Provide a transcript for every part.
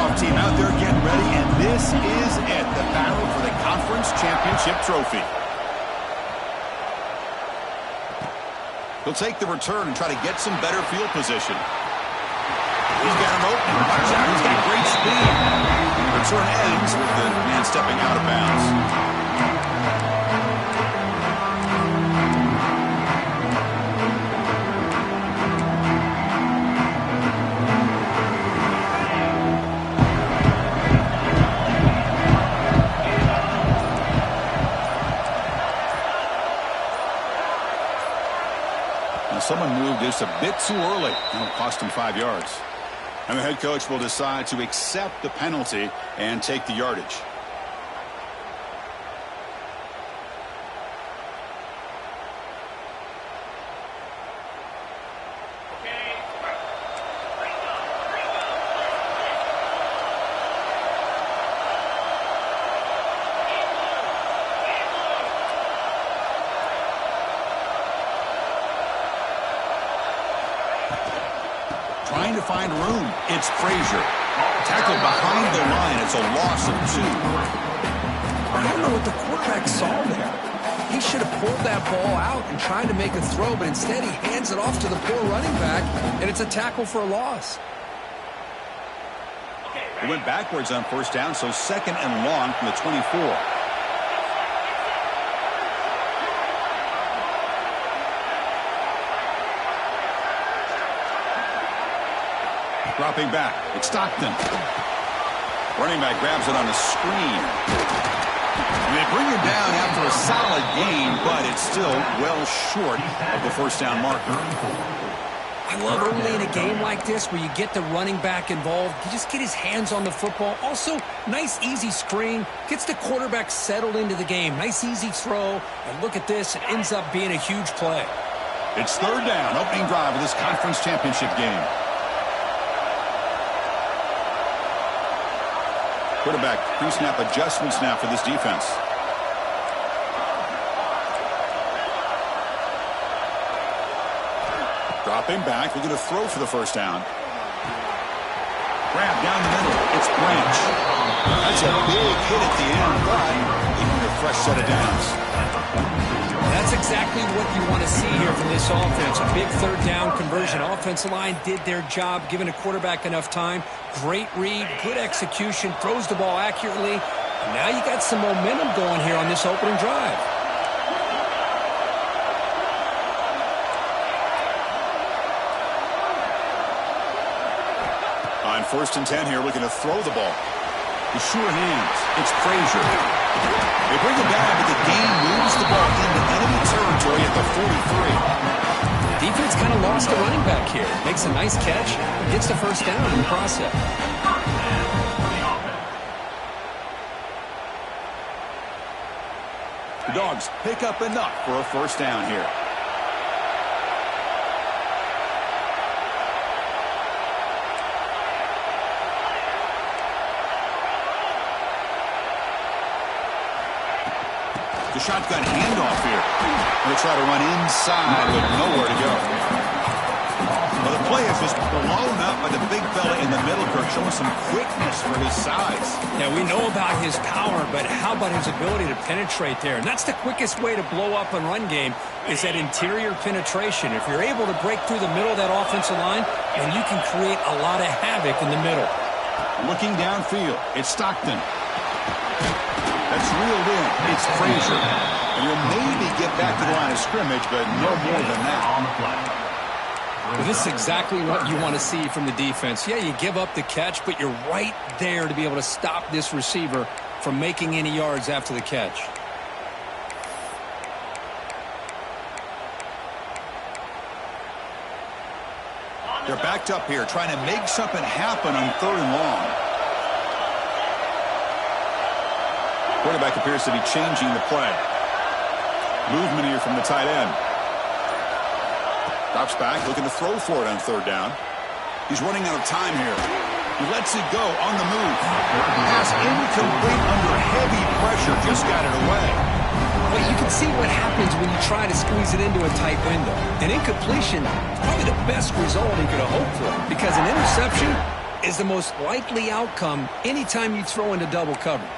kickoff team out there getting ready, and this is it, the battle for the conference championship trophy. He'll take the return and try to get some better field position. He's got him open. Watch out, he's got great speed. Return ends with the man stepping out of bounds. Someone moved just a bit too early. It'll cost him 5 yards. And the head coach will decide to accept the penalty and take the yardage. Trying to find room. It's Frazier. Tackled behind the line. It's a loss of 2. I don't know what the quarterback saw there. He should have pulled that ball out and tried to make a throw, but instead he hands it off to the poor running back, and it's a tackle for a loss. He went backwards on first down, so 2nd and long from the 24. Dropping back, it's Stockton. Running back grabs it on a screen. And they bring him down after a solid gain, but it's still well short of the first down marker. I love early in a game like this where you get the running back involved. You just get his hands on the football. Also, nice easy screen. Gets the quarterback settled into the game. Nice easy throw. And look at this. It ends up being a huge play. It's 3rd down, opening drive of this conference championship game. Quarterback pre-snap adjustments now for this defense. Dropping back, looking to throw for the first down. Grab down the middle. It's Branch. That's a big hit at the end, but even a fresh set of downs. That's exactly what you want to see here from this offense. A big 3rd down conversion. Offensive line did their job, giving a quarterback enough time. Great read, good execution, throws the ball accurately. And now you got some momentum going here on this opening drive. On 1st and 10 here, looking to throw the ball. The sure hands. It's Frazier. They bring him down, but the game moves the ball into enemy territory at the 43. Defense kind of lost a running back here. Makes a nice catch, gets the first down in the process. The Dogs pick up enough for a first down here. The shotgun handoff here. They'll try to run inside with nowhere to go. Well, the play is just blown up by the big fella in the middle, Kirk, showing some quickness for his size. Yeah, we know about his power, but how about his ability to penetrate there? And that's the quickest way to blow up a run game is that interior penetration. If you're able to break through the middle of that offensive line, then you can create a lot of havoc in the middle. Looking downfield, it's Stockton. That's reeled in. It's Frazier. And you'll maybe get back to the line of scrimmage, but no more than that. Well, this is exactly what you want to see from the defense. Yeah, you give up the catch, but you're right there to be able to stop this receiver from making any yards after the catch. They're backed up here, trying to make something happen on 3rd and long. Quarterback appears to be changing the play. Movement here from the tight end. Drops back, looking to throw for it on 3rd down. He's running out of time here. He lets it go on the move. Pass incomplete under heavy pressure. Just got it away. Well, you can see what happens when you try to squeeze it into a tight window. An incompletion is probably the best result he could have hoped for, because an interception, is the most likely outcome anytime you throw into double coverage.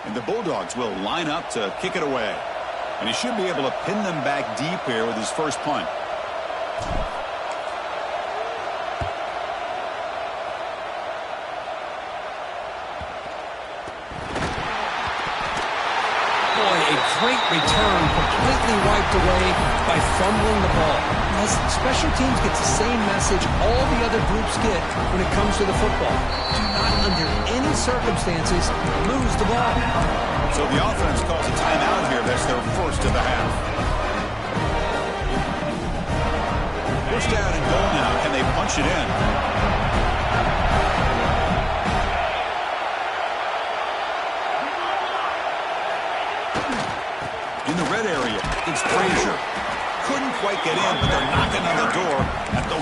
And the Bulldogs will line up to kick it away. And he should be able to pin them back deep here with his first punt. Great return, completely wiped away by fumbling the ball. As special teams gets the same message all the other groups get when it comes to the football. Do not, under any circumstances, lose the ball. So the offense calls a timeout here. That's their first of the half. First down and goal now. Can they punch it in? In the red area, it's Frazier. Couldn't quite get in, but they're knocking on the door at the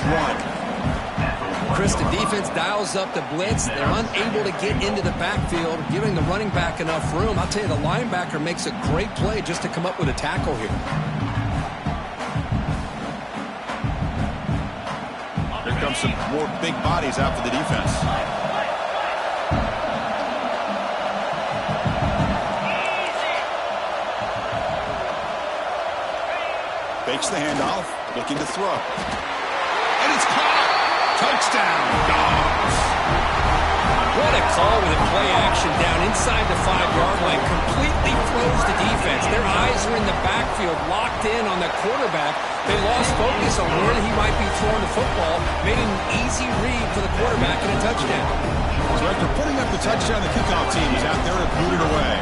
1. Chris, the defense dials up the blitz. They're unable to get into the backfield, giving the running back enough room. I'll tell you, the linebacker makes a great play just to come up with a tackle here. Here comes some more big bodies out for the defense. Fakes the handoff, looking to throw. And it's caught! Touchdown, Dogs! What a call with a play action down inside the 5-yard line. Completely froze the defense. Their eyes are in the backfield, locked in on the quarterback. They lost focus on where he might be throwing the football. Made an easy read for the quarterback and a touchdown. So after putting up the touchdown, the kickoff team is out there to boot it away.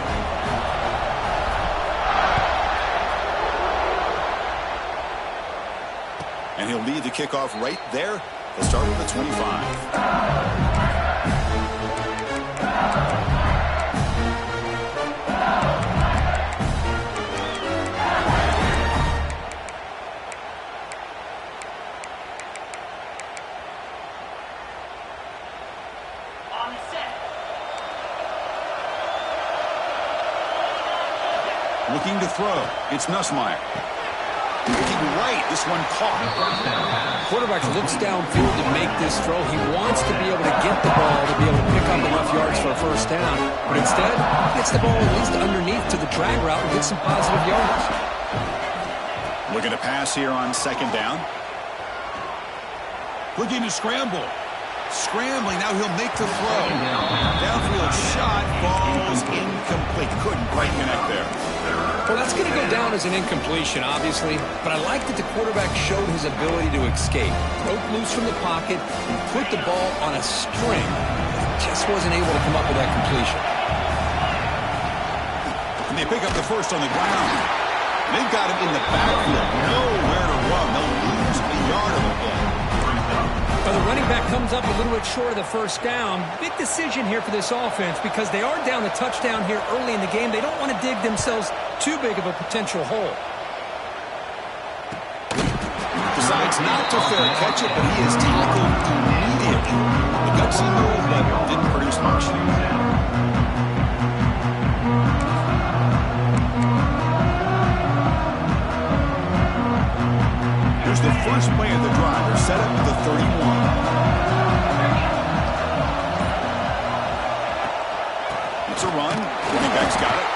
And he'll lead the kickoff right there. They'll start with the 25. Looking to throw. It's Nussmeier. Looking right. This one caught. Quarterback looks downfield to make this throw. He wants to be able to get the ball to be able to pick up enough yards for a first down. But instead, he gets the ball at least underneath to the drag route and gets some positive yards. Looking to pass here on second down. Looking to scramble. Scrambling. Now he'll make the throw. Downfield shot. Falls incomplete. Couldn't quite connect there. Well, that's going to go down as an incompletion, obviously, but I like that the quarterback showed his ability to escape. Broke loose from the pocket and put the ball on a string. Just wasn't able to come up with that completion. And they pick up the first on the ground. They've got him in the backfield. Nowhere to run. They'll lose a yard of the ball. Well, the running back comes up a little bit short of the first down. Big decision here for this offense because they are down the touchdown here early in the game. They don't want to dig themselves too big of a potential hole. Decides not to fair catch it, but he is tackled immediately. The gutsy move that didn't produce much. Here's the first play of the drive. They're set up at the 31. It's a run. Running back's got it.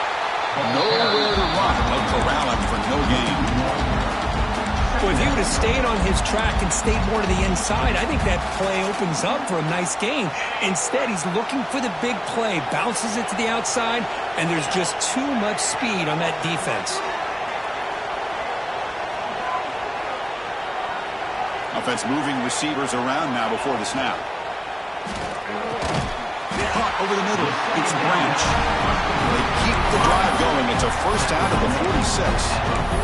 Nowhere to run. They'll corral him for no gain. Well, if he would have stayed on his track and stayed more to the inside, I think that play opens up for a nice gain. Instead, he's looking for the big play, bounces it to the outside, and there's just too much speed on that defense. Offense moving receivers around now before the snap. Caught over the middle. It's Branch. They keep the drive going. It's a first down at the 46.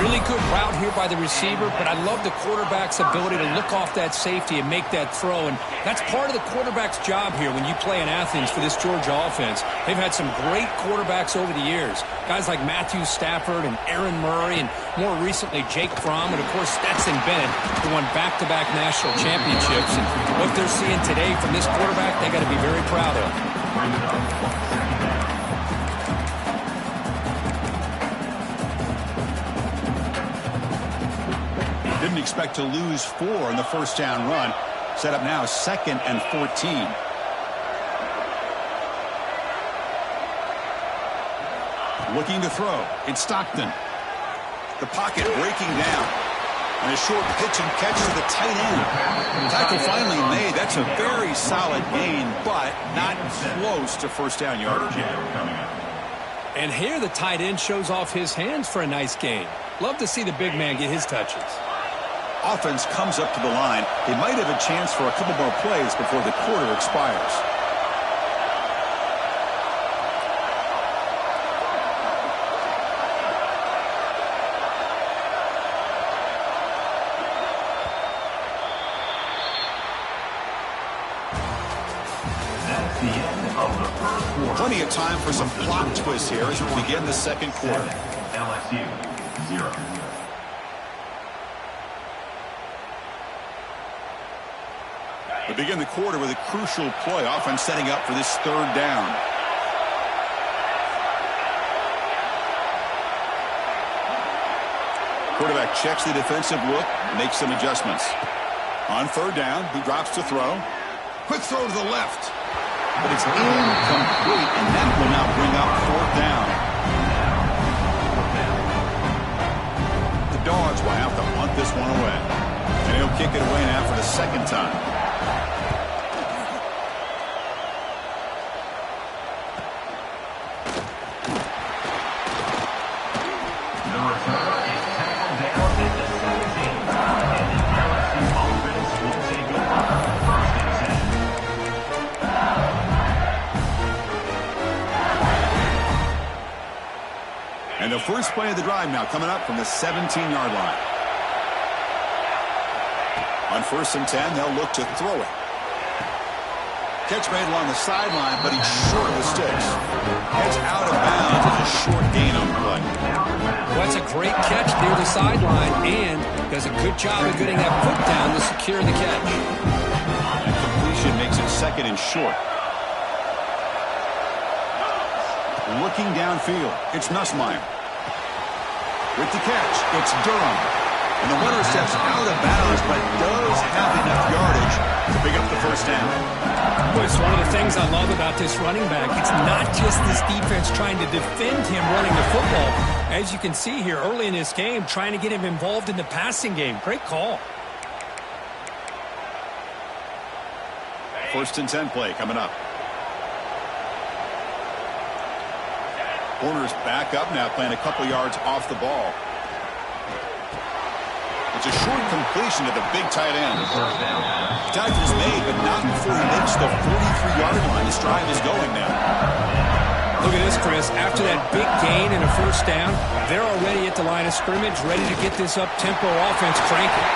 Really good route here by the receiver, but I love the quarterback's ability to look off that safety and make that throw. And that's part of the quarterback's job here when you play in Athens for this Georgia offense. They've had some great quarterbacks over the years. Guys like Matthew Stafford and Aaron Murray and more recently Jake Fromm and, of course, Stetson Bennett, who won back-to-back national championships. And what they're seeing today from this quarterback, they got to be very proud of. didn't expect to lose 4 in the first down run. Set up now 2nd and 14. Looking to throw. It's Stockton. The pocket breaking down. And a short pitch and catch to the tight end. Tackle finally made. That's a very solid gain, but not close to first down yardage yet. And here the tight end shows off his hands for a nice gain. Love to see the big man get his touches. Offense comes up to the line. They might have a chance for a couple more plays before the quarter expires. Plenty of time for some plot twists here as we begin the second quarter. LSU 0. We begin the quarter with a crucial play. Offense setting up for this third down. Quarterback checks the defensive look, makes some adjustments. On third down, he drops to throw. Quick throw to the left. But it's incomplete, and that will now bring up fourth down. The Dogs will have to punt this one away. And he'll kick it away now for the second time. The return is tackled down at the 17. And the LSU offense will take over 1st and 10. And the first play of the drive now coming up from the 17-yard line. On 1st and 10, they'll look to throw it. Catch made along the sideline, but he's short of the sticks. Heads out of bounds as a short gain on the play. Well, that's a great catch near the sideline and does a good job of getting that foot down to secure the catch. And completion makes it 2nd and short. Looking downfield, it's Nussmeier. With the catch, it's Durham. And the runner steps out of bounds, but does have enough yardage to pick up the first down. Well, it's one of the things I love about this running back. It's not just this defense trying to defend him running the football. As you can see here early in this game, trying to get him involved in the passing game. Great call. 1st and 10 play coming up. Corners back up now, playing a couple yards off the ball. It's a short completion to the big tight end. Tackle's made, but not before he makes the 43-yard line. This drive is going now. Look at this, Chris. After that big gain and a first down, they're already at the line of scrimmage, ready to get this up-tempo offense cranking.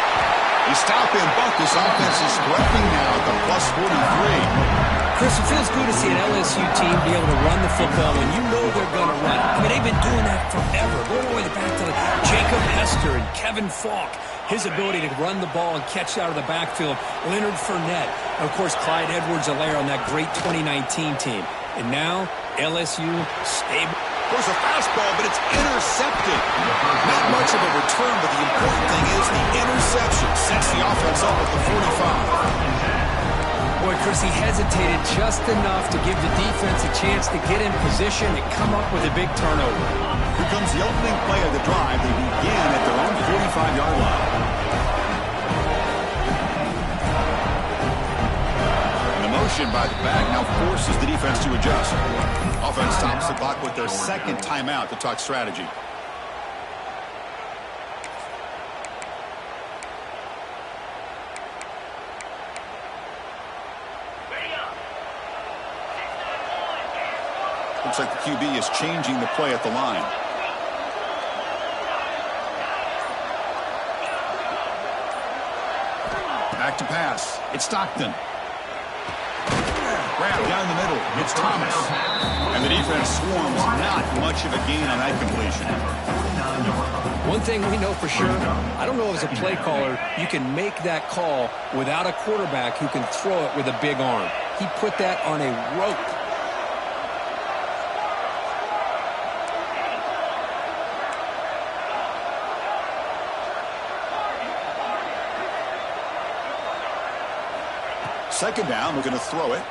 They stop him, but this offense is threatening now at the plus 43. Chris, it feels good to see an LSU team be able to run the football when you know they're going to run. I mean, they've been doing that forever. Going all the way back to Jacob Hester and Kevin Falk. His ability to run the ball and catch out of the backfield. Leonard Fournette. And, of course, Clyde Edwards-Helaire on that great 2019 team. And now, LSU stable. There's a fastball, but it's intercepted. Not much of a return, but the important thing is the interception sets the offense up at the 45. Boy, Chris, he hesitated just enough to give the defense a chance to get in position and come up with a big turnover. Here comes the opening play of the drive. They begin at their own 45-yard line. And the motion by the back now forces the defense to adjust. Offense stops the clock with their second timeout to talk strategy. Looks like the QB is changing the play at the line. Back to pass. It's Stockton. Grab down the middle. It's Thomas. And the defense swarms. Not much of a gain on that completion. One thing we know for sure, I don't know as a play caller, you can make that call without a quarterback who can throw it with a big arm. He put that on a rope. Second down, looking to throw it.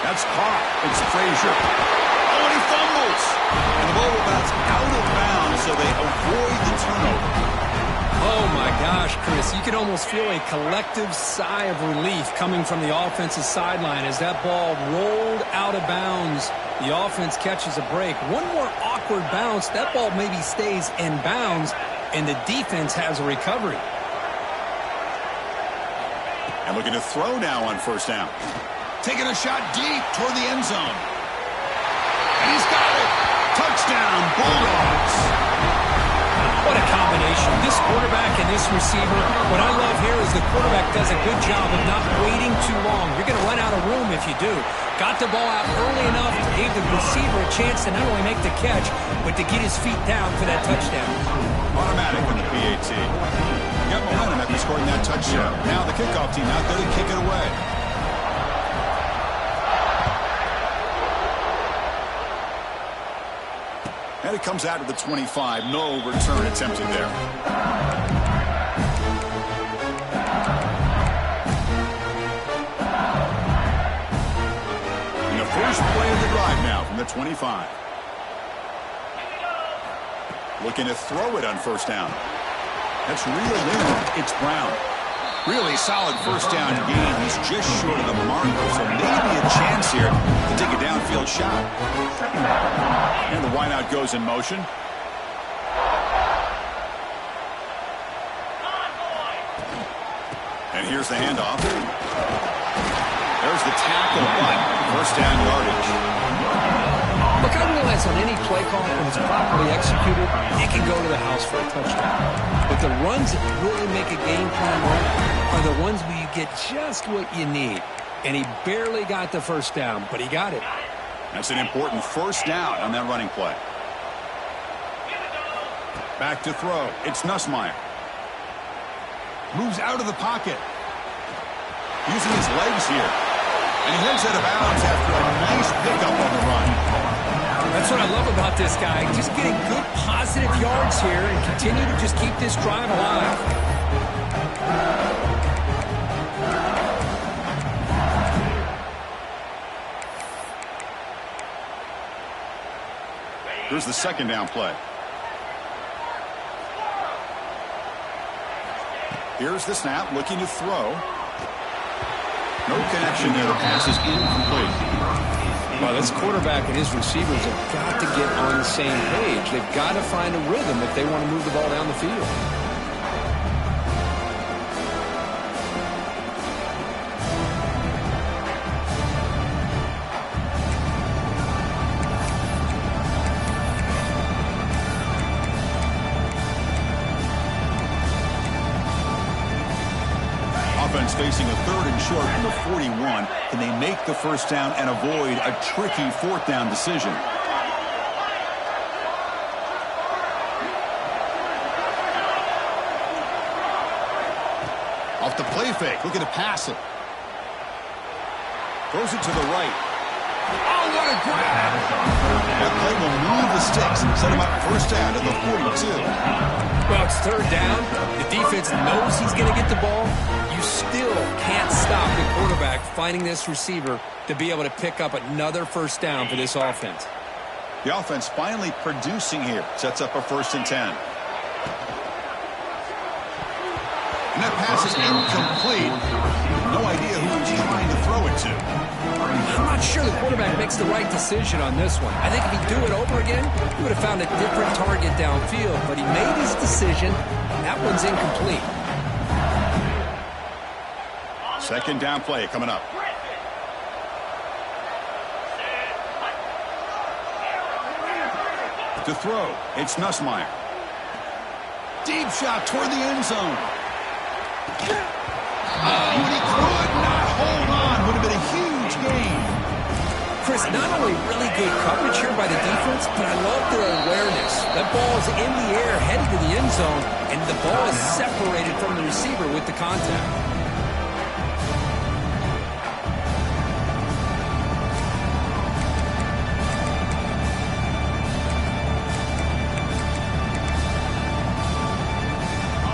That's caught. It's Frazier. Oh, and he fumbles. And the ball will bounce out of bounds, so they avoid the turnover. Oh, my gosh, Chris. You can almost feel a collective sigh of relief coming from the offensive sideline as that ball rolled out of bounds. The offense catches a break. One more awkward bounce. That ball maybe stays in bounds, and the defense has a recovery. And looking to throw now on first down. Taking a shot deep toward the end zone. And he's got it. Touchdown, Bulldogs. What a combination. This quarterback and this receiver. What I love here is the quarterback does a good job of not waiting too long. You're going to run out of room if you do. Got the ball out early enough, gave the receiver a chance to not only make the catch, but to get his feet down for that touchdown. Automatic on the PAT. Got momentum after scoring that touchdown. Now the kickoff team out there to kick it away. And it comes out of the 25. No return attempted there. And the first play of the drive now from the 25. Looking to throw it on first down. That's reeled in. It's Brown. Really solid first down gain. He's just short of the marker, so maybe a chance here to take a downfield shot. And the wideout goes in motion. And here's the handoff. There's the tackle, but first down yardage. Look, I realize on any play call, when it's properly executed, it can go to the house for a touchdown. But the runs that really make a game plan work are the ones where you get just what you need. And he barely got the first down, but he got it. That's an important first down on that running play. Back to throw. It's Nussmeier. Moves out of the pocket. Using his legs here. And he heads out of bounds after a nice pickup on the run. That's what I love about this guy. Just getting good positive yards here and continue to just keep this drive alive. Here's the second down play. Here's the snap, looking to throw. No connection there. The pass is incomplete. Well, this quarterback and his receivers have got to get on the same page. They've got to find a rhythm if they want to move the ball down the field. Offense facing a third and short from the 41. Can they make the first down and avoid a tricky fourth down decision? Off the play fake, looking to pass it. Throws it to the right. Oh, what a grab! That play will move the sticks and set him up first down at the 42. Well, it's third down. The defense knows he's going to get the ball. You still can't stop the quarterback finding this receiver to be able to pick up another first down for this offense. The offense finally producing here. Sets up a 1st and 10. And that pass is incomplete. No idea who he's trying to throw it to. I'm not sure the quarterback makes the right decision on this one. I think if he'd do it over again, he would have found a different target downfield. But he made his decision. That one's incomplete. Second down play coming up. To throw, it's Nussmeier. Deep shot toward the end zone. Oh, and he could not hold on. Would have been a huge gain. Chris, not only really good coverage here by the defense, but I love their awareness. That ball is in the air, headed to the end zone, and the ball is separated from the receiver with the contact.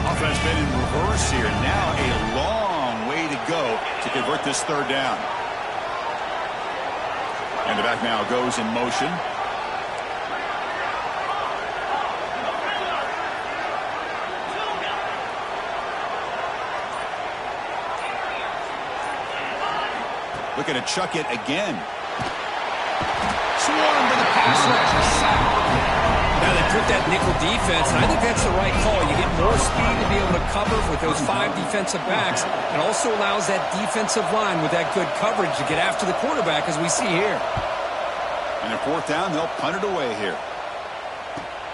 Offense been in reverse here. Now a long way to go to convert this third down. And the back now goes in motion. Looking to chuck it again. Swarmed by the pass rush. Now they put that nickel defense, and I think that's the right call. You get more speed to be able to cover with those 5 defensive backs. It also allows that defensive line with that good coverage to get after the quarterback, as we see here. And in fourth down, they'll punt it away here.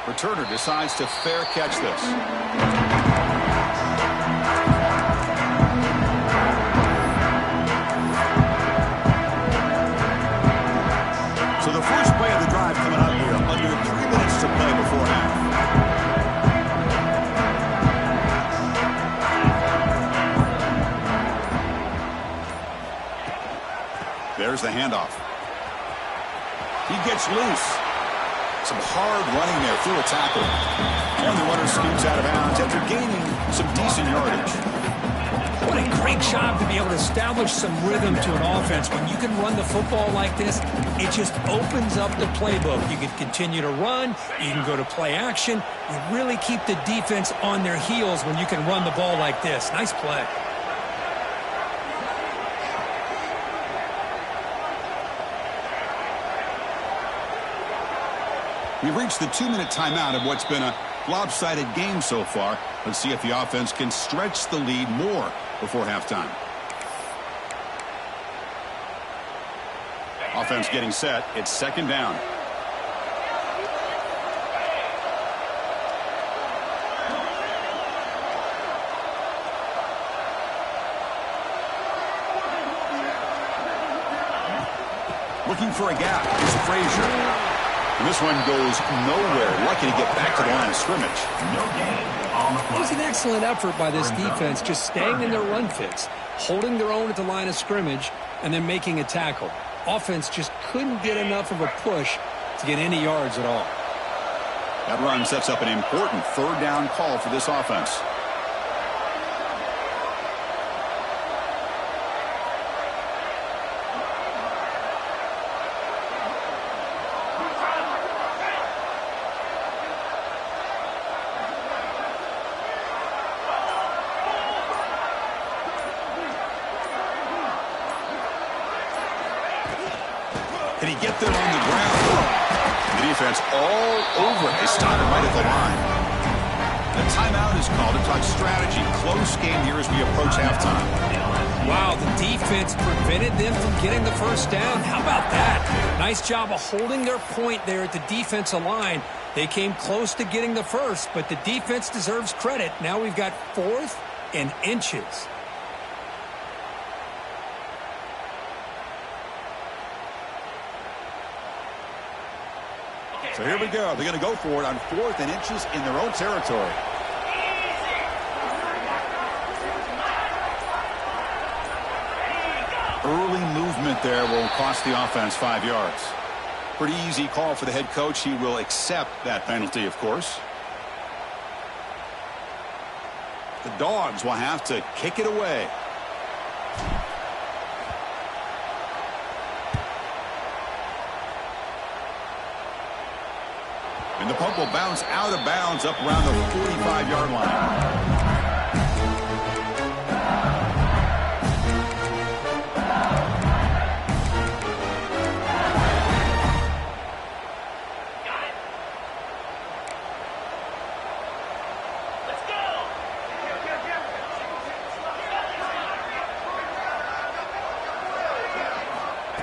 Returner decides to fair catch this. So the first play of the drive coming up here, under 3 minutes to play before half. There's the handoff. He gets loose. Some hard running there through a tackle. And the runner scoots out of bounds after gaining some decent yardage. What a great job to be able to establish some rhythm to an offense. When you can run the football like this, it just opens up the playbook. You can continue to run. You can go to play action. You really keep the defense on their heels when you can run the ball like this. Nice play. We've reached the 2-minute timeout of what's been a lopsided game so far. Let's see if the offense can stretch the lead more before halftime. Offense getting set. It's second down. Looking for a gap is Frazier. And this one goes nowhere. Lucky to get back to the line of scrimmage. No gain on the It play. was an excellent effort by this defense, just staying in their run fits, holding their own at the line of scrimmage, and then making a tackle. Offense just couldn't get enough of a push to get any yards at all. That run sets up an important third down call for this offense. Can he get there on the ground? The defense all over it. They stop it right at the line. A timeout is called to talk strategy. Close game here as we approach halftime. Wow, the defense prevented them from getting the first down. How about that? Nice job of holding their point there at the defensive line. They came close to getting the first, but the defense deserves credit. Now we've got 4th and inches. So here we go. They're going to go for it on 4th and inches in their own territory. Early movement there will cost the offense 5 yards. Pretty easy call for the head coach. He will accept that penalty, of course. The Dogs will have to kick it away. And the punt will bounce out of bounds up around the 45-yard line.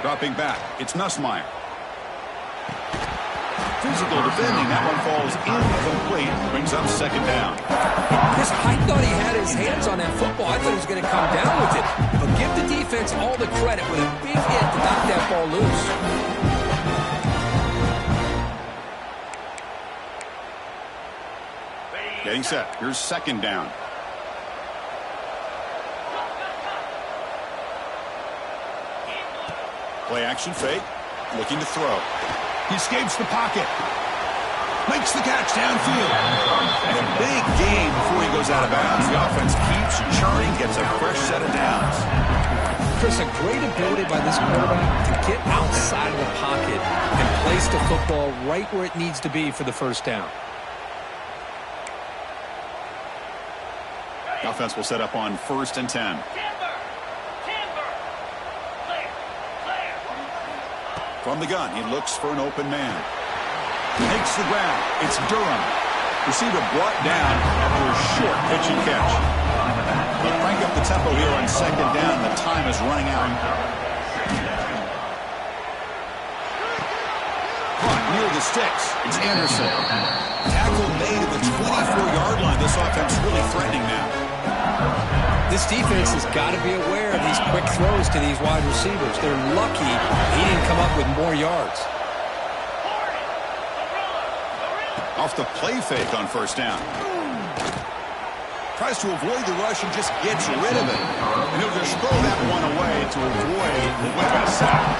Dropping back, it's Nussmeier. Physical defending, that one falls incomplete, brings up second down. Chris, I thought he had his hands on that football. I thought he was going to come down with it. But give the defense all the credit with a big hit to knock that ball loose. Getting set, here's second down. Play action fake, looking to throw. He escapes the pocket. Makes the catch downfield. And a big gain before he goes out of bounds. The offense keeps churning, gets a fresh set of downs. Chris, a great ability by this quarterback to get outside of the pocket and place the football right where it needs to be for the first down. The offense will set up on 1st and 10. From the gun, he looks for an open man. Takes the grab. It's Durham. Receiver brought down after a short pitch and catch. They'll crank up the tempo here on 2nd down. The time is running out. Caught near the sticks. It's Anderson. Tackle made at the 24-yard line. This offense really threatening now. This defense has got to be aware of these quick throws to these wide receivers. They're lucky he didn't come up with more yards. Off the play fake on 1st down. Tries to avoid the rush and just gets rid of it. And he'll just throw that one away to avoid a sack.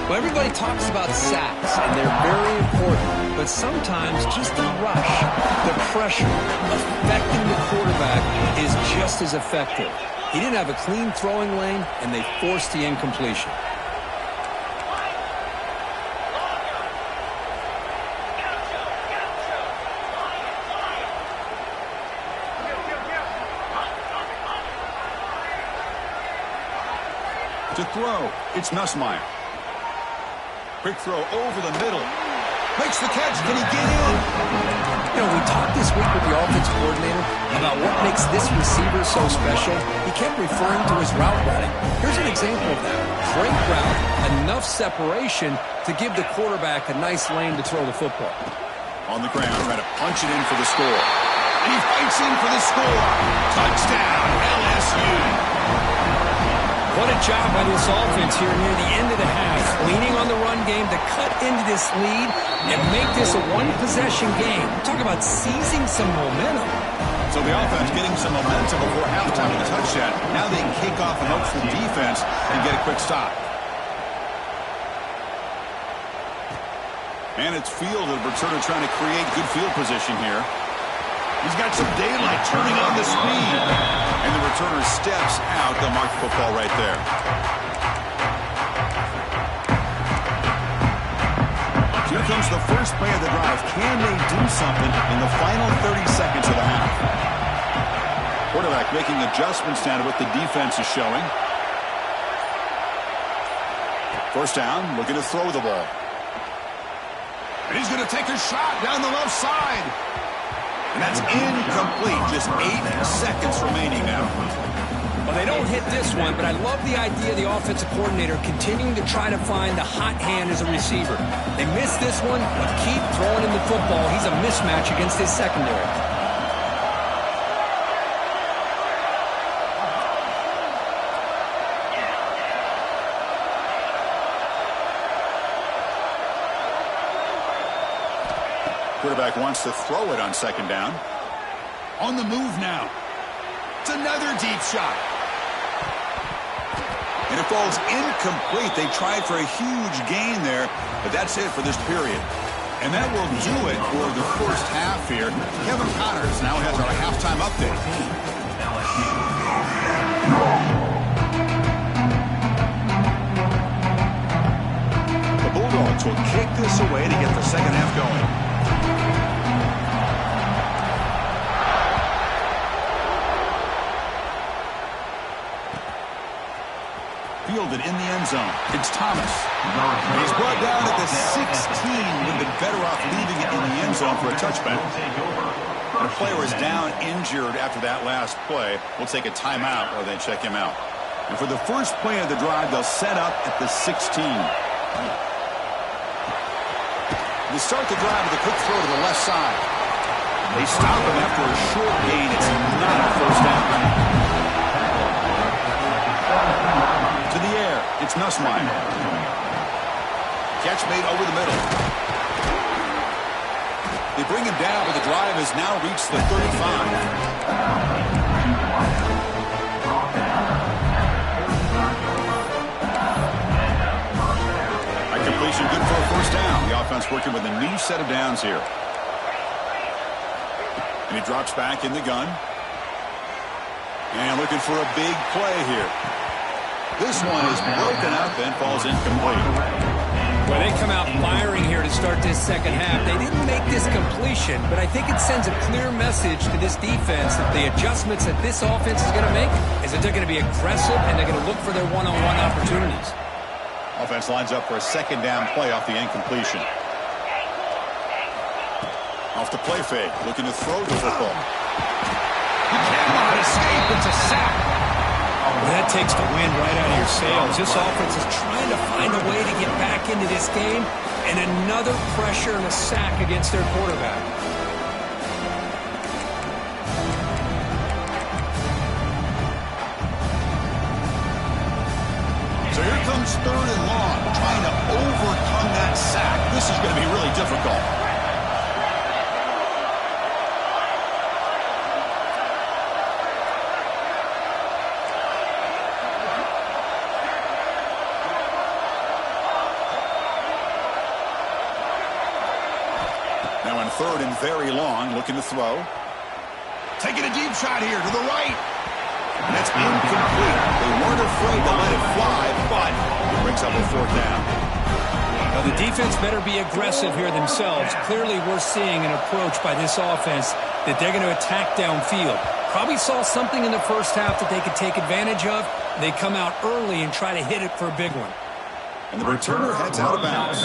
Well, everybody talks about sacks, and they're very important. But sometimes just the rush, the pressure, affecting the quarterback is just as effective. He didn't have a clean throwing lane, and they forced the incompletion. To throw, it's Nussmeier. Quick throw over the middle. Makes the catch. Can he get in? You know, we talked this week with the offensive coordinator about what makes this receiver so special. He kept referring to his route running. Here's an example of that. Great route, enough separation to give the quarterback a nice lane to throw the football. On the ground, trying to punch it in for the score. And he fights in for the score. Touchdown, LSU. What a job by this offense here near the end of the half, leaning on the run game to cut into this lead and make this a one-possession game. Talk about seizing some momentum. So the offense getting some momentum before halftime with a touchdown. Now they can kick off and hope for the defense and get a quick stop. And it's Field, the returner, trying to create good field position here. He's got some daylight turning on the speed. And the returner steps out. They'll mark the football right there. Here comes the first play of the drive. Can they do something in the final 30 seconds of the half? Quarterback making adjustments down to what the defense is showing. 1st down, looking to throw the ball. And he's going to take a shot down the left side. And that's incomplete. Just 8 seconds remaining now. Well, they don't hit this one, but I love the idea of the offensive coordinator continuing to try to find the hot hand as a receiver. They missed this one, but keep throwing him the football. He's a mismatch against his secondary. Quarterback wants to throw it on 2nd down. On the move now. It's another deep shot. And it falls incomplete. They tried for a huge gain there, but that's it for this period. And that will do it for the first half here. Kevin Connors now has our halftime update. The Bulldogs will kick this away to get the second half going. Fielded in the end zone. It's Thomas. He's brought down at the 16. Would have been better off leaving it in the end zone for a touchback. And a player is down injured after that last play. We'll take a timeout or they check him out. And for the first play of the drive, they'll set up at the 16. They start the drive with a quick throw to the left side. They stop him after a short gain. It's not a 1st down. To the air, it's Nussmeier. Catch made over the middle. They bring him down, but the drive has now reached the 35. A completion good for a 1st down. The offense working with a new set of downs here. And he drops back in the gun. And looking for a big play here. This one is broken up and falls incomplete. Well, they come out firing here to start this second half. They didn't make this completion, but I think it sends a clear message to this defense that the adjustments that this offense is going to make is that they're going to be aggressive and they're going to look for their one-on-one opportunities. Offense lines up for a second down play off the incompletion. Off the play fake, looking to throw the football. You cannot escape. It's a sack. That takes the wind right out of your sails. This offense is trying to find a way to get back into this game, and another pressure and a sack against their quarterback. So here comes 3rd and long, trying to overcome that sack. This is going to be really difficult. Now in 3rd and very long, looking to throw. Taking a deep shot here to the right. And that's incomplete. They weren't afraid to let it fly, but it brings up a 4th down. Now, the defense better be aggressive here themselves. Clearly, we're seeing an approach by this offense that they're going to attack downfield. Probably saw something in the first half that they could take advantage of. They come out early and try to hit it for a big one. And the returner heads out of bounds.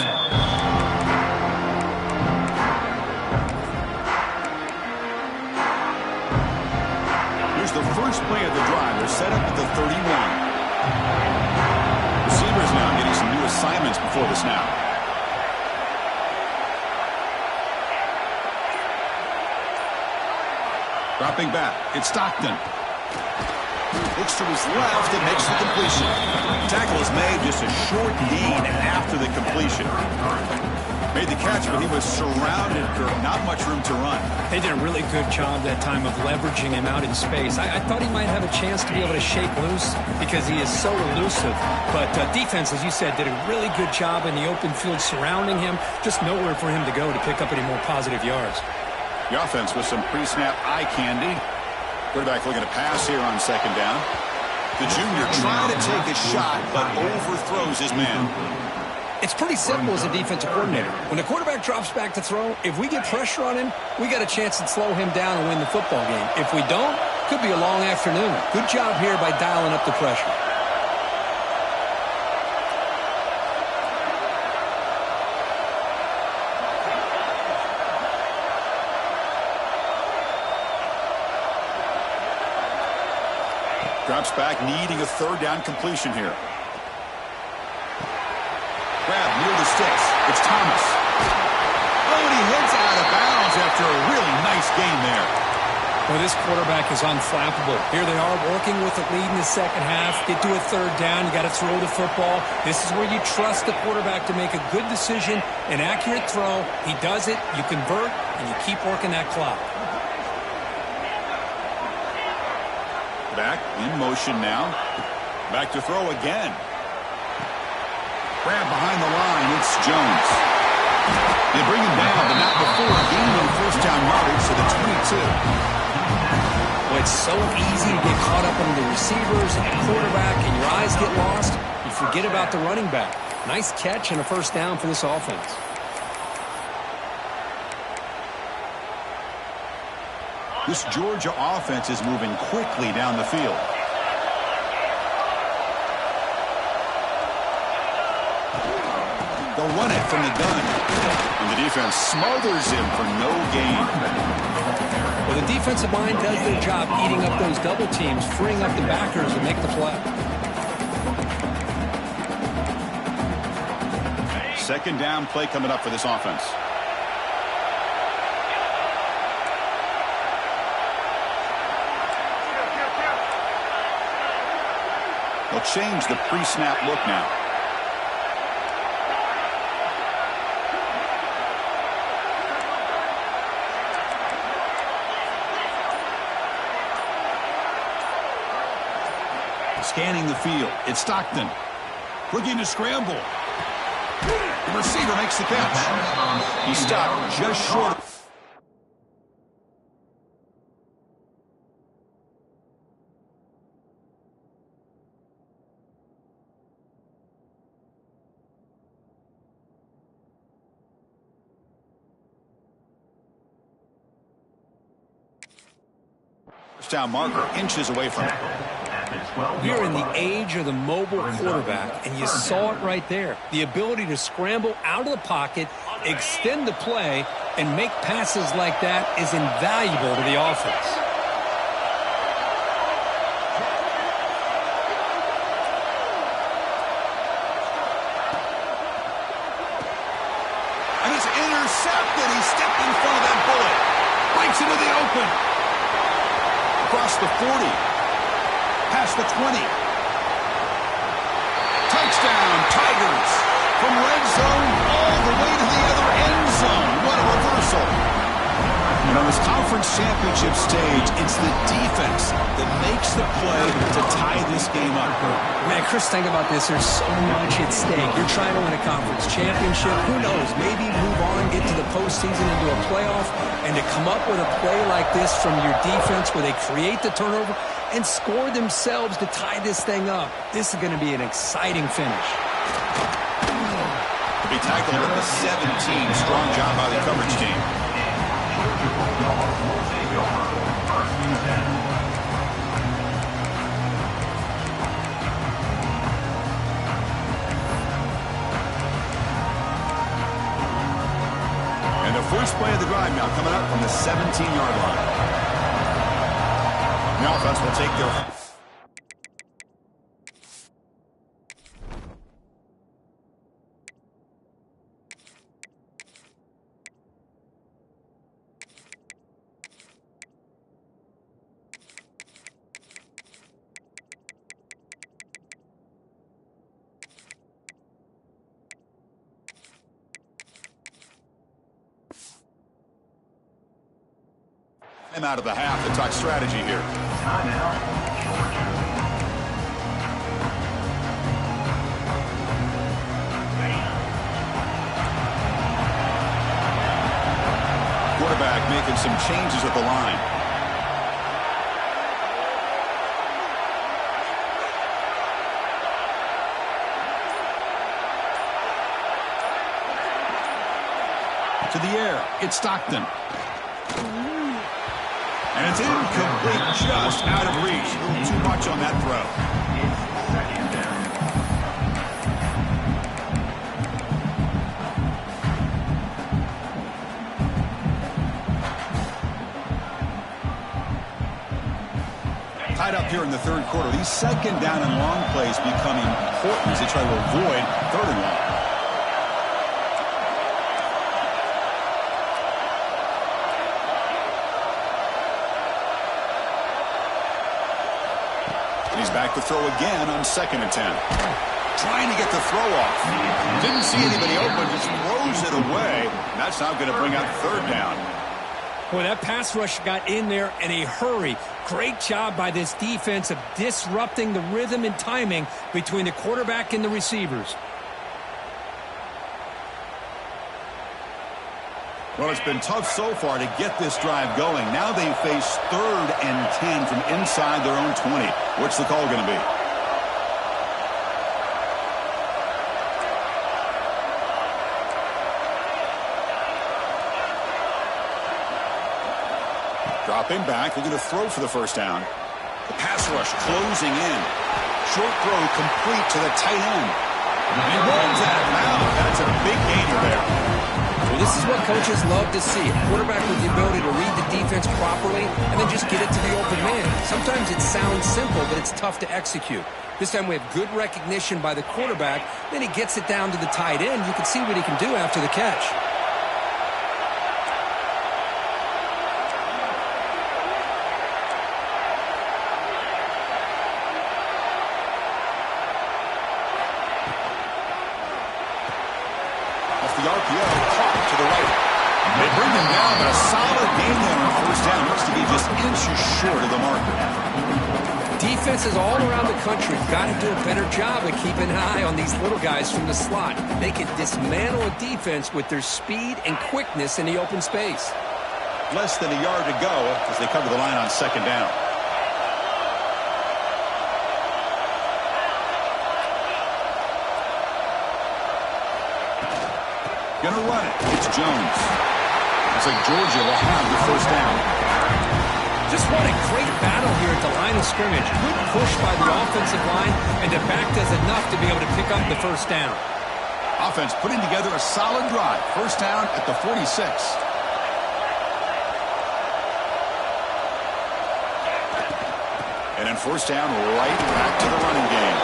The first play of the drive. They're set up at the 31. Receivers now getting some new assignments before the snap. Dropping back. It's Stockton. Looks to his left and makes the completion. Tackle is made, just a short gain after the completion. Made the catch, but he was surrounded, not much room to run. They did a really good job that time of leveraging him out in space. I thought he might have a chance to be able to shake loose because he is so elusive. But defense, as you said, did a really good job in the open field surrounding him. Just nowhere for him to go to pick up any more positive yards. The offense with some pre-snap eye candy. Quarterback looking to pass here on 2nd down. The junior trying to take a shot, but overthrows his man. It's pretty simple as a defensive coordinator. When the quarterback drops back to throw, if we get pressure on him, we got a chance to slow him down and win the football game. If we don't, could be a long afternoon. Good job here by dialing up the pressure. Drops back, needing a 3rd down completion here. Grab near the sticks. It's Thomas. Oh, and he heads out of bounds after a really nice game there. Well, this quarterback is unflappable. Here they are working with the lead in the second half. Get to a 3rd down. You got to throw the football. This is where you trust the quarterback to make a good decision, an accurate throw. He does it. You convert, and you keep working that clock. Back in motion now. Back to throw again. Grab behind the line. It's Jones. They bring him down, but not before gaining 1st down yardage to the 22. Well, it's so easy to get caught up in the receivers and the quarterback, and your eyes get lost. You forget about the running back. Nice catch and a 1st down for this offense. This Georgia offense is moving quickly down the field. They'll run it from the gun. And the defense smothers him for no gain. Well, the defensive line does their job eating up those double teams, freeing up the backers to make the play. 2nd down play coming up for this offense. They'll change the pre-snap look now. Scanning the field. It's Stockton. Looking to scramble. The receiver makes the catch. He stopped just short of down marker inches away from it. We're in the age of the mobile quarterback, and you saw it right there. The ability to scramble out of the pocket, extend the play, and make passes like that is invaluable to the offense. And it's intercepted. He stepped in front of that bullet. Breaks into the open. Across the 40. Past the 20. Touchdown, Tigers. From red zone all the way to the other end zone. What a reversal. And on this conference championship stage, it's the defense that makes the play to tie this game up. Man, Chris, think about this. There's so much at stake. You're trying to win a conference championship. Who knows? Maybe move on, get to the postseason, into a playoff, and to come up with a play like this from your defense where they create the turnover and score themselves to tie this thing up. This is going to be an exciting finish. Be tackled at the 17. Strong job by the coverage team. And the first play of the drive now coming up from the 17-yard line. The offense will take their... I'm out of the half to talk strategy here. Timeout, Georgia. Quarterback making some changes at the line. To the air, it's Stockton. And it's incomplete, just out of reach. A little too much on that throw. It's second down. Tied up here in the third quarter. These second down and long plays become important as they try to avoid third and long. He's back to throw again on 2nd and 10. Trying to get the throw off. Didn't see anybody open, just throws it away. And that's now going to bring out 3rd down. Boy, that pass rush got in there in a hurry. Great job by this defense of disrupting the rhythm and timing between the quarterback and the receivers. Well, it's been tough so far to get this drive going. Now they face 3rd and 10 from inside their own 20. What's the call going to be? Dropping back, looking to throw for the 1st down. The pass rush closing in. Short throw complete to the tight end. And he runs out of bounds. That's a big gainer there. Well, this is what coaches love to see. A quarterback with the ability to read the defense properly and then just get it to the open man. Sometimes it sounds simple, but it's tough to execute. This time we have good recognition by the quarterback. Then he gets it down to the tight end. You can see what he can do after the catch. The RPO caught to the right. They bring him down, but a solid game there on 1st down. Looks to be just inches short of the marker. Defenses all around the country got to do a better job of keeping an eye on these little guys from the slot. They can dismantle a defense with their speed and quickness in the open space. Less than a yard to go as they cover the line on 2nd down. Gonna run it. It's Jones. Looks like Georgia will have the 1st down. Just what a great battle here at the line of scrimmage. Good push by the offensive line, and the back does enough to be able to pick up the first down. Offense putting together a solid drive. First down at the 46. And then first down right back to the running game.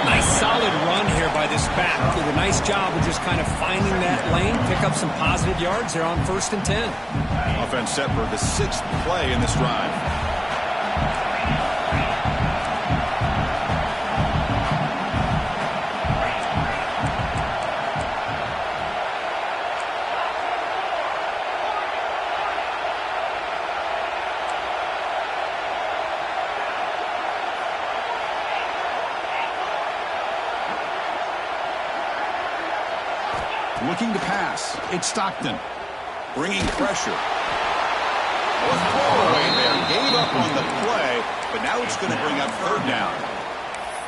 Nice solid run here by this back. Did a nice job of just kind of finding that lane, pick up some positive yards there on 1st and 10. Offense set for the 6th play in this drive. Looking to pass. It's Stockton. Bringing pressure. A throwaway there. Gave up on the play, but now it's going to bring up 3rd down.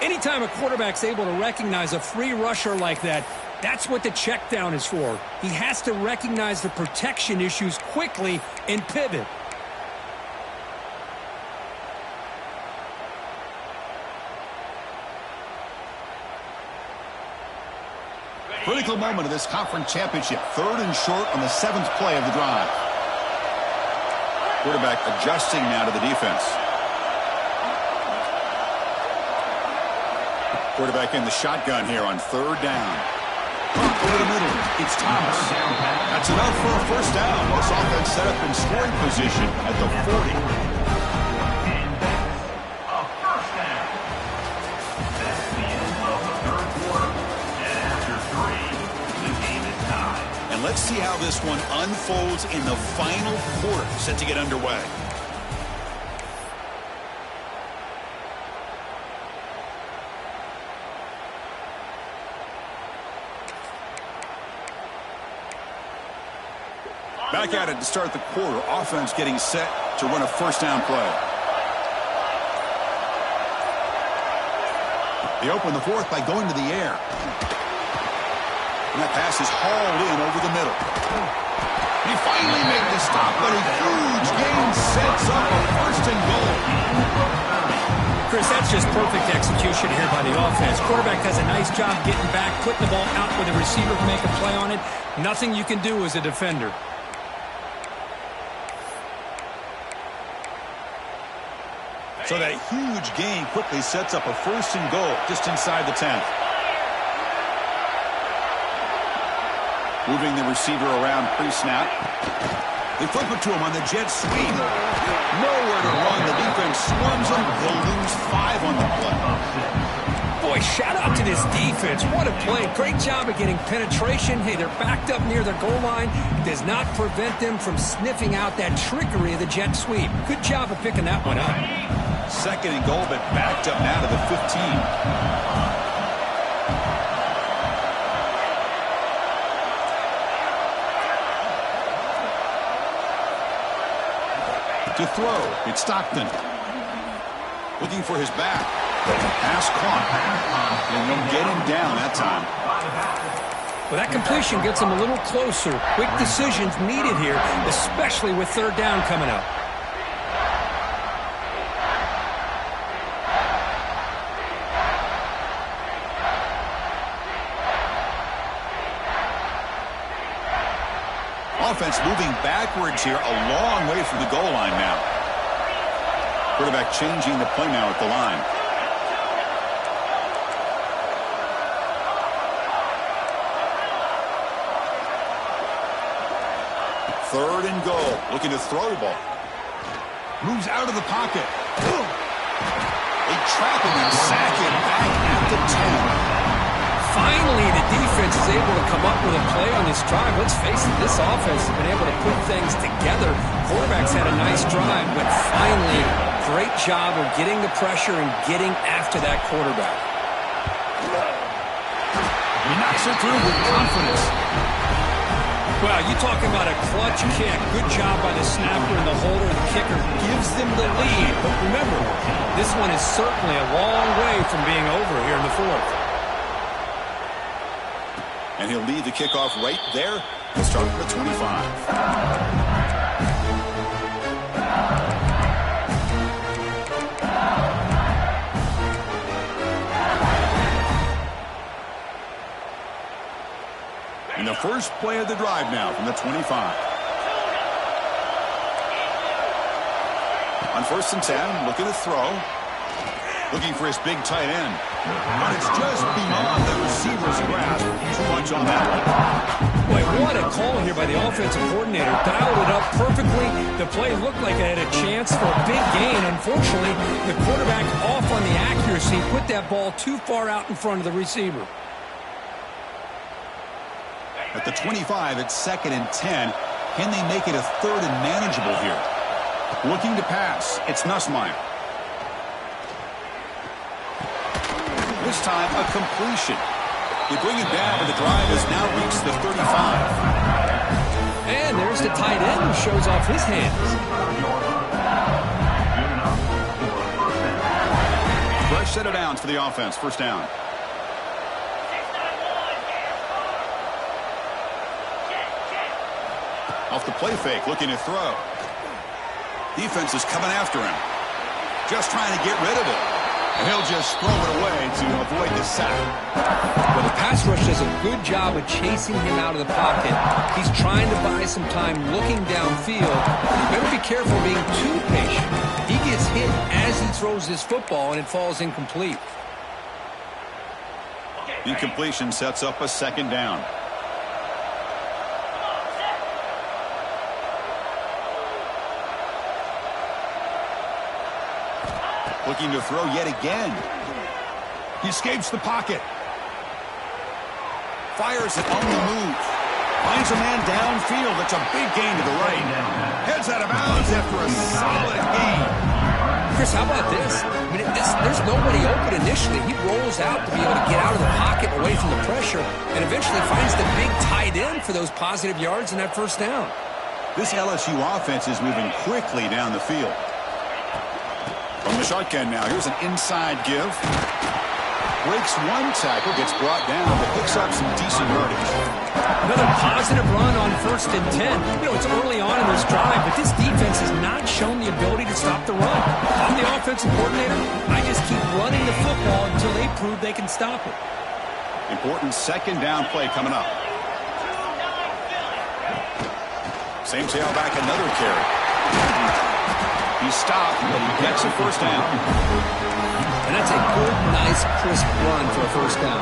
Anytime a quarterback's able to recognize a free rusher like that, that's what the check down is for. He has to recognize the protection issues quickly and pivot. Critical moment of this conference championship. 3rd and short on the 7th play of the drive. Quarterback adjusting now to the defense. Quarterback in the shotgun here on 3rd down. Over the middle. It's Thomas. That's enough for a first down. This offense set up in scoring position at the 40. And that's a first down. That's the end of the 3rd quarter. And after 3, the game is tied. And let's see how this one unfolds in the final quarter, set to get underway. Back at it to start the quarter. Offense getting set to run a first down play. They open the 4th by going to the air. And that pass is hauled in over the middle. He finally made the stop, but a huge gain sets up a 1st and goal. Chris, that's just perfect execution here by the offense. Quarterback does a nice job getting back, putting the ball out where the receiver can make a play on it. Nothing you can do as a defender. So that huge gain quickly sets up a 1st and goal just inside the 10th. Moving the receiver around pre-snap. They flip it to him on the jet sweep. Nowhere to run. The defense swarms him. They'll lose 5 on the play. Boy, shout out to this defense. What a play. Great job of getting penetration. Hey, they're backed up near their goal line. It does not prevent them from sniffing out that trickery of the jet sweep. Good job of picking that one up. 2nd and goal, but backed up now to the 15. To throw, it's Stockton. Looking for his back. Pass caught. And they'll get him down that time. Well, that completion gets him a little closer. Quick decisions needed here, especially with 3rd down coming up. Offense moving backwards here a long way from the goal line now. Quarterback changing the play now at the line. Third and goal. Looking to throw the ball. Moves out of the pocket. They trap him and sack him back at the 10. Finally, the defense is able to come up with a play on this drive. Let's face it, this offense has been able to put things together. Quarterback's had a nice drive, but finally, great job of getting the pressure and getting after that quarterback. He knocks it through with confidence. Well, you talking about a clutch kick. Good job by the snapper and the holder. The kicker gives them the lead. But remember, this one is certainly a long way from being over here in the 4th. And he'll lead the kickoff right there and start at the 25. first play of the drive now from the 25. On 1st and 10, looking to throw. Looking for his big tight end. But it's just beyond the receiver's grasp. Too much on that one. Boy, what a call here by the offensive coordinator. Dialed it up perfectly. The play looked like it had a chance for a big gain. Unfortunately, the quarterback off on the accuracy, put that ball too far out in front of the receiver. At the 25, it's 2nd and 10. Can they make it a 3rd and manageable here? Looking to pass. It's Nussmeier. This time, a completion. They bring it down, but the drive has now reached the 35. And there's the tight end who shows off his hands. Fresh set of downs for the offense. First down. Off the play fake, looking to throw. Defense is coming after him. Just trying to get rid of it. And he'll just throw it away to avoid the sack. Well, the pass rush does a good job of chasing him out of the pocket. He's trying to buy some time looking downfield. You better be careful being too patient. He gets hit as he throws this football, and it falls incomplete. Incompletion sets up a 2nd down. Looking to throw yet again. He escapes the pocket. Fires it on the move. Finds a man downfield. That's a big gain to the right. Heads out of bounds after a solid gain. Chris, how about this? I mean, there's nobody open initially. He rolls out to be able to get out of the pocket away from the pressure and eventually finds the big tight end for those positive yards in that 1st down. This LSU offense is moving quickly down the field. From the shotgun now, here's an inside give. Breaks one tackle, gets brought down, but picks up some decent yardage. Another positive run on 1st and 10. You know, it's early on in this drive, but this defense has not shown the ability to stop the run. I'm the offensive coordinator. I just keep running the football until they prove they can stop it. Important 2nd down play coming up. Same tailback, another carry. He's stopped, but he gets a 1st down. And that's a good, nice, crisp run for a 1st down.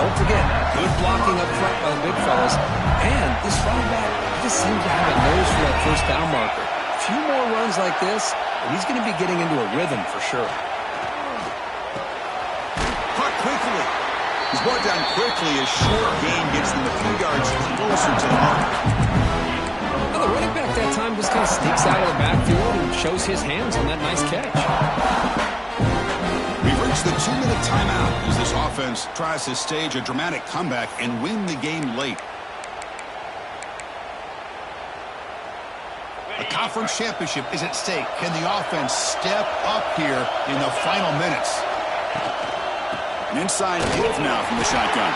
Don't forget, good blocking up front by the big fellas. And this running back just seems to have a nose for that 1st down marker. A few more runs like this, and he's going to be getting into a rhythm for sure. Caught quickly. He's brought down quickly. A short gain gets them a few yards closer to the mark. Now, the running back that time just kind of sneaks out of the backfield and shows his hands on that nice catch. We've reached the 2-minute timeout as this offense tries to stage a dramatic comeback and win the game late. A conference championship is at stake. Can the offense step up here in the final minutes? An inside give now from the shotgun.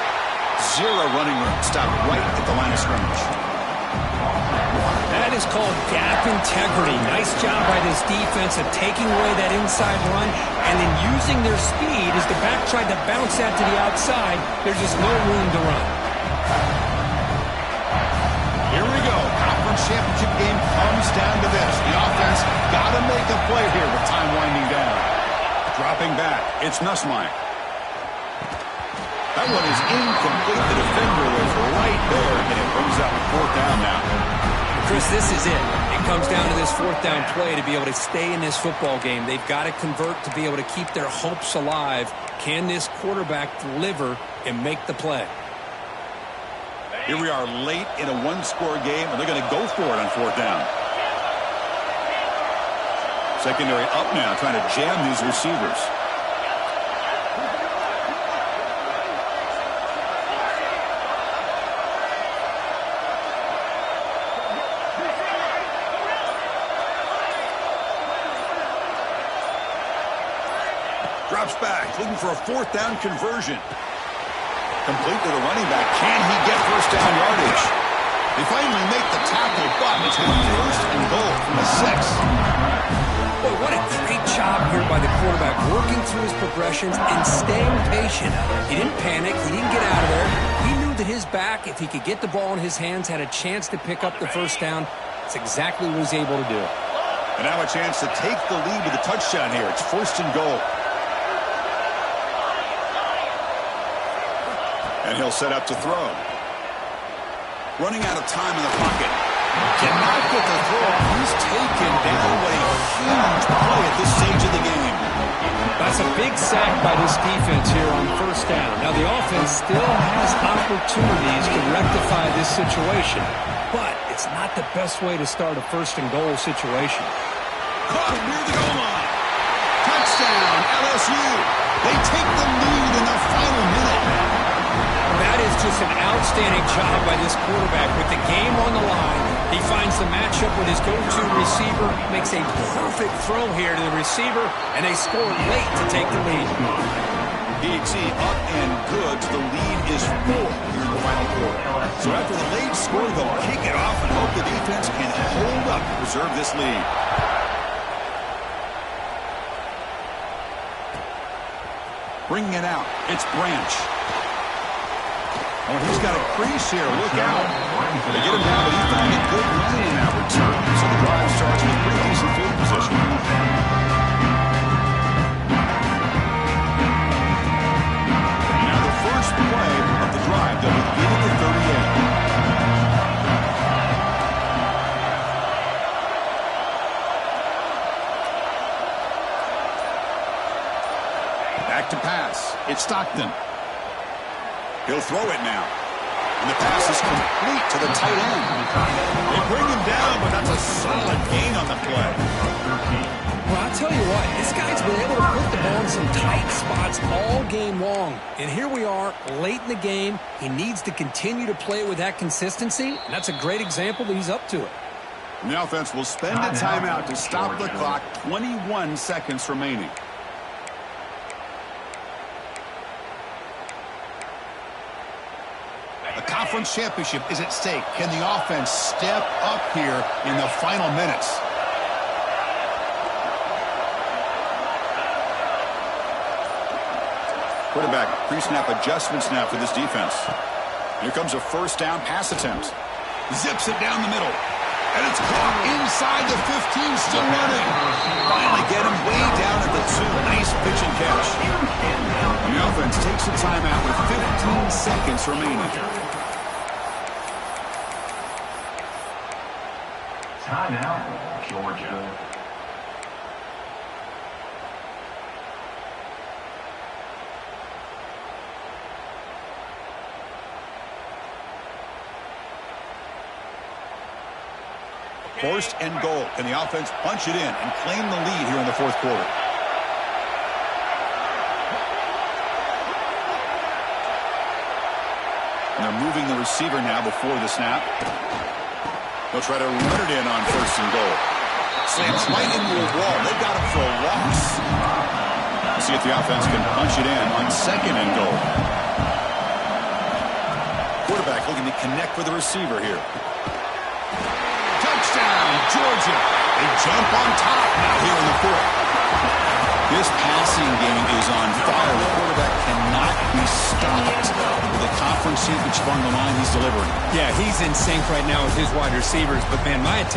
Zero running room. Stopped right at the line of scrimmage. That is called gap integrity. Nice job by this defense of taking away that inside run and then using their speed as the back tried to bounce that to the outside. There's just no room to run. Here we go. Conference championship game comes down to this. The offense got to make a play here with time winding down. Dropping back. It's Nussmeier. That one is incomplete. The defender was right there, and it brings up 4th down now. Chris, this is it. It comes down to this 4th down play to be able to stay in this football game. They've got to convert to be able to keep their hopes alive. Can this quarterback deliver and make the play? Here we are late in a 1-score game, and they're going to go for it on 4th down. Secondary up now, trying to jam these receivers. Drops back, looking for a 4th down conversion. Complete to the running back. Can he get 1st down yardage? They finally make the tackle, but it's going to be 1st and goal from the 6. Boy, what a great job here by the quarterback, working through his progressions and staying patient. He didn't panic. He didn't get out of there. He knew that his back, if he could get the ball in his hands, had a chance to pick up the first down. That's exactly what he's able to do. And now a chance to take the lead with a touchdown here. It's 1st and goal. And he'll set up to throw. Running out of time in the pocket. Cannot get the throw. He's taken down. What a huge play at this stage of the game. That's a big sack by this defense here on 1st down. Now the offense still has opportunities to rectify this situation, but it's not the best way to start a 1st and goal situation. Caught near the goal line. Touchdown, LSU. They take the lead in the final minute. That is just an outstanding job by this quarterback with the game on the line. He finds the matchup with his go-to receiver, makes a perfect throw here to the receiver, and they score late to take the lead. PHC up and good. The lead is 4 here in the final quarter. So after the late score, they'll kick it off and hope the defense can hold up to preserve this lead. Bringing it out, it's Branch. Oh, he's got a crease here. Look out. They get him down, but he's finding good running in that return. So the drive starts with pretty decent field position. Now the first play of the drive, they'll begin at the 38. Back to pass. It's Stockton. He'll throw it now. And the pass is complete to the tight end. They bring him down, but that's a solid gain on the play. Well, I'll tell you what, this guy's been able to put the ball in some tight spots all game long. And here we are, late in the game. He needs to continue to play with that consistency, and that's a great example that he's up to it. And the offense will spend a timeout to stop the clock. 21 seconds remaining. The conference championship is at stake. Can the offense step up here in the final minutes? Quarterback pre-snap adjustments now for this defense. Here comes a 1st down pass attempt. Zips it down the middle. And it's caught inside the 15, still running. Finally get him way down at the 2. Nice pitch and catch. And the offense takes a timeout with 15 seconds remaining. Timeout, Georgia. First and goal. Can the offense punch it in and claim the lead here in the 4th quarter? And they're moving the receiver now before the snap. They'll try to run it in on 1st and goal. Slams right into the wall. They've got him for a loss. Let's see if the offense can punch it in on 2nd and goal. Quarterback looking to connect with the receiver here. Touchdown, Georgia. They jump on top now here in the 4th. This passing game is on fire. The quarterback cannot be stopped. With the conference championship on the line, he's delivering. Yeah, he's in sync right now with his wide receivers, but man, my attention